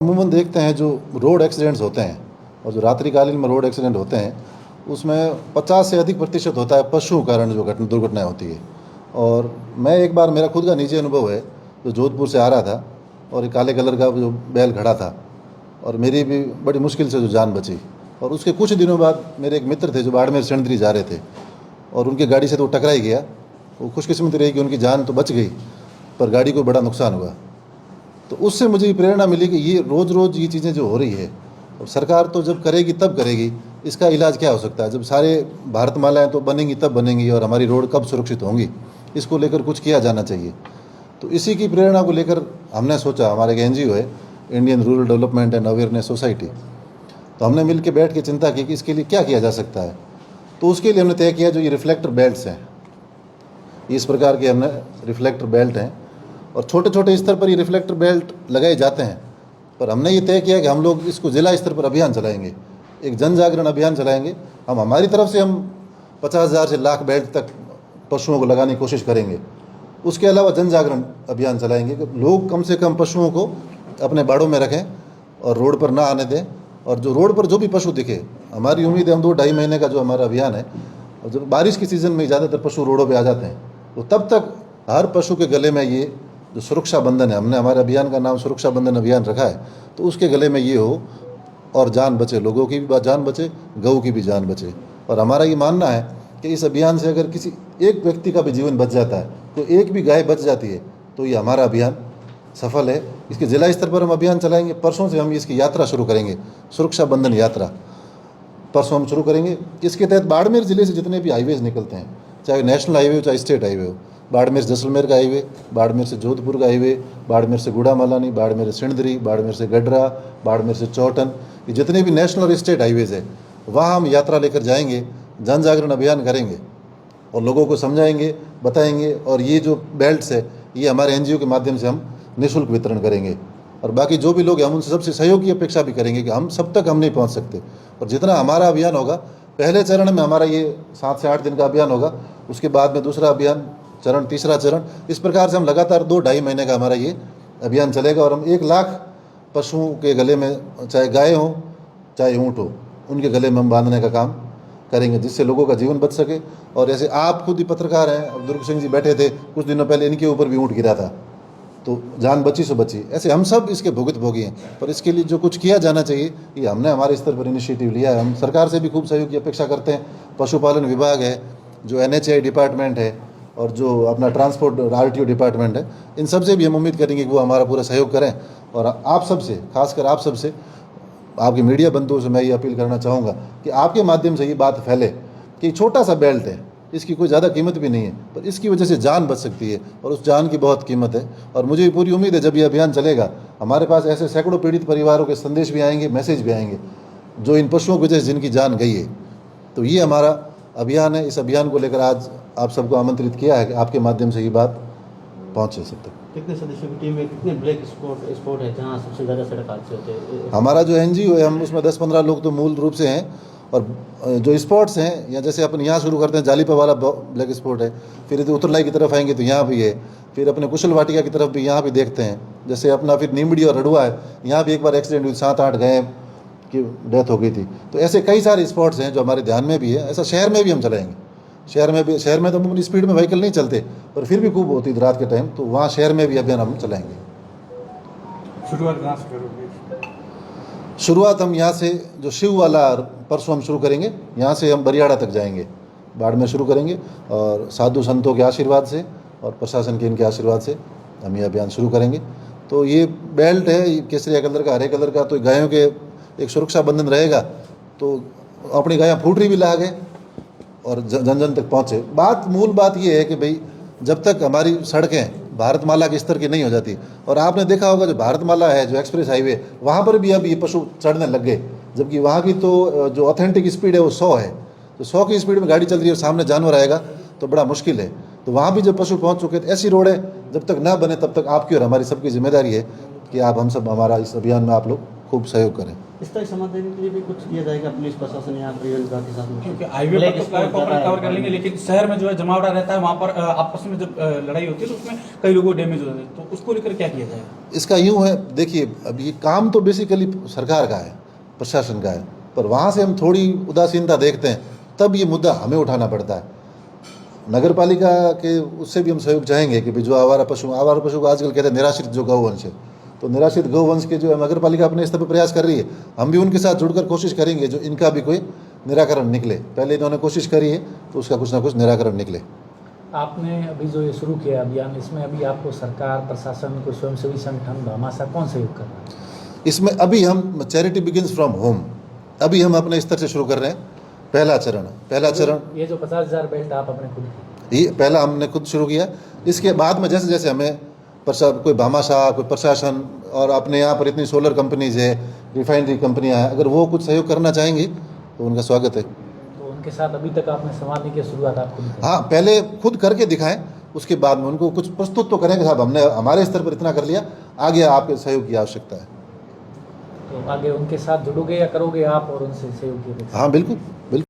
अमूमन देखते हैं जो रोड एक्सीडेंट्स होते हैं और जो रात्रिकालीन में रोड एक्सीडेंट होते हैं उसमें 50 से अधिक प्रतिशत होता है पशुओं कारण जो दुर्घटनाएं होती है। और मैं एक बार, मेरा खुद का निजी अनुभव है, जो जोधपुर से आ रहा था और एक काले कलर का जो बैल खड़ा था और मेरी भी बड़ी मुश्किल से जो जान बची। और उसके कुछ दिनों बाद मेरे एक मित्र थे जो बाड़मेर सेंधरी जा रहे थे और उनकी गाड़ी से तो टकरा ही गया। वो खुशकिस्मती रही कि उनकी जान तो बच गई पर गाड़ी को बड़ा नुकसान हुआ। तो उससे मुझे ये प्रेरणा मिली कि ये रोज़ रोज़ ये चीज़ें जो हो रही है, और सरकार तो जब करेगी तब करेगी, इसका इलाज क्या हो सकता है? जब सारे भारतमालाएँ तो बनेंगी तब बनेंगी और हमारी रोड कब सुरक्षित होंगी, इसको लेकर कुछ किया जाना चाहिए। तो इसी की प्रेरणा को लेकर हमने सोचा, हमारे एक NGO है, Indian rural development and awareness society, तो हमने मिल के बैठ के चिंता की कि इसके लिए क्या किया जा सकता है। तो उसके लिए हमने तय किया जो ये रिफ्लेक्टर बेल्ट्स हैं, इस प्रकार के हमने रिफ्लेक्टर बेल्ट हैं और छोटे छोटे स्तर पर ये रिफ्लेक्टर बेल्ट लगाए जाते हैं। पर हमने ये तय किया कि हम लोग इसको जिला स्तर पर अभियान चलाएंगे, एक जन जागरण अभियान चलाएंगे। हम हमारी तरफ से हम 50,000 से लाख बेल्ट तक पशुओं को लगाने की कोशिश करेंगे। उसके अलावा जन जागरण अभियान चलाएंगे कि लोग कम से कम पशुओं को अपने बाड़ों में रखें और रोड पर ना आने दें। और जो रोड पर जो भी पशु दिखे, हमारी उम्मीद है हम 2-2.5 महीने का जो हमारा अभियान है, और जब बारिश की सीज़न में ज़्यादातर पशु रोडों पे आ जाते हैं, तो तब तक हर पशु के गले में ये जो सुरक्षा बंधन है, हमने हमारे अभियान का नाम सुरक्षा बंधन अभियान रखा है, तो उसके गले में ये हो और जान बचे, लोगों की भी जान बचे, गऊ की भी जान बचे। और हमारा ये मानना है कि इस अभियान से अगर किसी एक व्यक्ति का भी जीवन बच जाता है, तो एक भी गाय बच जाती है, तो ये हमारा अभियान सफल है। इसके जिला स्तर पर हम अभियान चलाएंगे। परसों से हम इसकी यात्रा शुरू करेंगे, सुरक्षा बंधन यात्रा परसों हम शुरू करेंगे। इसके तहत बाड़मेर ज़िले से जितने भी हाईवेज निकलते हैं, चाहे नेशनल हाईवे हो चाहे स्टेट हाईवे हो, बाड़मेर से जैसलमेर का हाईवे, बाड़मेर से जोधपुर का हाईवे, बाड़मेर से गुड़ामालानी, बाड़मेर से सिंधरी, बाड़मेर से गडरा, बाड़मेर से चौटन, ये जितने भी नेशनल और स्टेट हाईवेज है, वहाँ हम यात्रा लेकर जाएंगे, जन जागरण अभियान करेंगे और लोगों को समझाएंगे, बताएंगे। और ये जो बेल्ट्स है, ये हमारे NGO के माध्यम से हम निःशुल्क वितरण करेंगे। और बाकी जो भी लोग हैं, हम उनसे सबसे सहयोग की अपेक्षा भी करेंगे कि हम सब तक हम नहीं पहुंच सकते, और जितना हमारा अभियान होगा, पहले चरण में हमारा ये 7 से 8 दिन का अभियान होगा, उसके बाद में दूसरा अभियान चरण, तीसरा चरण, इस प्रकार से हम लगातार 2-2.5 महीने का हमारा ये अभियान चलेगा। और हम 1 लाख पशुओं के गले में, चाहे गाय हो चाहे ऊँट हो, उनके गले में हम बांधने का काम करेंगे, जिससे लोगों का जीवन बच सके। और जैसे आप खुद ही पत्रकार हैं, दुर्ग सिंह जी बैठे थे, कुछ दिनों पहले इनके ऊपर भी ऊँट गिरा था, तो जान बची सो बची। ऐसे हम सब इसके भुगतभोगी हैं, पर इसके लिए जो कुछ किया जाना चाहिए, ये हमने हमारे स्तर पर इनिशिएटिव लिया है। हम सरकार से भी खूब सहयोग की अपेक्षा करते हैं। पशुपालन विभाग है, जो NHI डिपार्टमेंट है, और जो अपना ट्रांसपोर्ट RTO डिपार्टमेंट है, इन सब से भी हम उम्मीद करेंगे कि वो हमारा पूरा सहयोग करें। और आप सब से, खासकर आप सब से, आपके मीडिया बंधुओं से मैं ये अपील करना चाहूँगा कि आपके माध्यम से ये बात फैले कि छोटा सा बेल्ट है, इसकी कोई ज़्यादा कीमत भी नहीं है, पर इसकी वजह से जान बच सकती है और उस जान की बहुत कीमत है। और मुझे पूरी उम्मीद है जब ये अभियान चलेगा, हमारे पास ऐसे सैकड़ों पीड़ित परिवारों के संदेश भी आएंगे, मैसेज भी आएंगे, जो इन पशुओं की वजह से जिनकी जान गई है। तो ये हमारा अभियान है। इस अभियान को लेकर आज आप सबको आमंत्रित किया है कि आपके माध्यम से ये बात पहुँचे सब तक। कितने सदस्यों की टीम है, कितने ब्लैक स्पॉट है जहाँ सबसे ज़्यादा सड़क हादसे होते हैं? हमारा जो NGO है, हम उसमें 10-15 लोग तो मूल रूप से हैं, और जो स्पॉट्स हैं, या जैसे अपन यहाँ शुरू करते हैं, जालीपा वाला ब्लैक स्पॉट है, फिर इधर उत्तरलाई की तरफ आएंगे तो यहाँ भी है, फिर अपने कुशल वाटिका की तरफ भी यहाँ भी देखते हैं, जैसे अपना फिर नीमड़ी और रडुआ है, यहाँ भी एक बार एक्सीडेंट हुई, 7-8 गए की डेथ हो गई थी। तो ऐसे कई सारे स्पॉट्स हैं जो हमारे ध्यान में भी है। ऐसा शहर में भी हम चलाएंगे। शहर में तो अपनी स्पीड में व्हीकल नहीं चलते, पर फिर भी खूब होती रात के टाइम, तो वहाँ शहर में भी अभियान हम चलाएंगे। शुरुआत कहाँ से करोगे? शुरुआत हम यहाँ से, जो शिव वाला परसों हम शुरू करेंगे, यहाँ से हम बरियाड़ा तक जाएंगे, बाड़मेर शुरू करेंगे, और साधु संतों के आशीर्वाद से और प्रशासन के इनके आशीर्वाद से हम ये अभियान शुरू करेंगे। तो ये बेल्ट है, ये केसरिया कलर का, हरे कलर का, तो गायों के एक सुरक्षा बंधन रहेगा, तो अपनी गायाँ फूटरी भी ला गए और जन जन तक पहुँचे। मूल बात ये है कि भाई, जब तक हमारी सड़कें भारतमाला के स्तर की नहीं हो जाती, और आपने देखा होगा जो भारतमाला है, जो एक्सप्रेस हाईवे, वहाँ पर भी अब ये पशु चढ़ने लग गए, जबकि वहाँ की तो जो ऑथेंटिक स्पीड है वो 100 है। तो 100 की स्पीड में गाड़ी चल रही है और सामने जानवर आएगा तो बड़ा मुश्किल है। तो वहाँ भी जब पशु पहुँच चुके, तो ऐसी रोड है जब तक ना बने तब तक आपकी और हमारी सबकी जिम्मेदारी है कि आप हम सब हमारा इस अभियान में आप लोग खूब सहयोग करें। इस तरह समाधान के लिए भी कुछ किया जाएगा पुलिस प्रशासन या परिवहन विभाग के साथ में? क्योंकि हाईवे पर तो फ्लाई ओवर कवर कर लेंगे, लेकिन शहर में जो है जमावड़ा रहता है, वहाँ पर आपस में जब लड़ाई होती है तो उसमें कई लोगों को डैमेज हो जाता है, तो उसको लेकर क्या किया जाएगा? इसका यूँ है, देखिए अब ये काम तो बेसिकली सरकार का है, प्रशासन का है, पर वहाँ से हम थोड़ी उदासीनता देखते हैं, तब ये मुद्दा हमें उठाना पड़ता है। नगर पालिका के उससे भी हम सहयोग चाहेंगे कि भी जो आवारा पशु को आजकल कहते हैं निराश्रित जो गौवंश है, तो निराश्रित गौवंश के जो है नगर पालिका अपने स्तर पर प्रयास कर रही है, हम भी उनके साथ जुड़कर कोशिश करेंगे जो इनका भी कोई निराकरण निकले। पहले इन्होंने कोशिश करी है तो उसका कुछ ना कुछ निराकरण निकले। आपने अभी जो ये शुरू किया अभियान, इसमें अभी आपको सरकार, प्रशासन, कोई स्वयंसेवी संगठन, भामाशाह कौन सहयोग कर रहा है? इसमें अभी हम चैरिटी बिगिंस फ्रॉम होम, अभी हम अपने स्तर से शुरू कर रहे हैं। पहला चरण ये जो 50,000 बेल्ट आप अपने खुद की, ये पहला हमने खुद शुरू किया। इसके बाद में जैसे जैसे हमें कोई भामाशाह, कोई प्रशासन और अपने यहाँ पर इतनी सोलर कंपनीज है, रिफाइनरी कंपनियाँ हैं, अगर वो कुछ सहयोग करना चाहेंगी तो उनका स्वागत है। तो उनके साथ अभी तक आपने संवाद नहीं किया, शुरुआत आप खुद की? हाँ, पहले खुद करके दिखाएं, उसके बाद में उनको कुछ प्रस्तुत तो करेंगे, साहब हमने हमारे स्तर पर इतना कर लिया, आगे आपके सहयोग की आवश्यकता है। तो आगे उनके साथ जुड़ोगे या करोगे आप और उनसे सहयोग की अपेक्षा? हाँ बिल्कुल।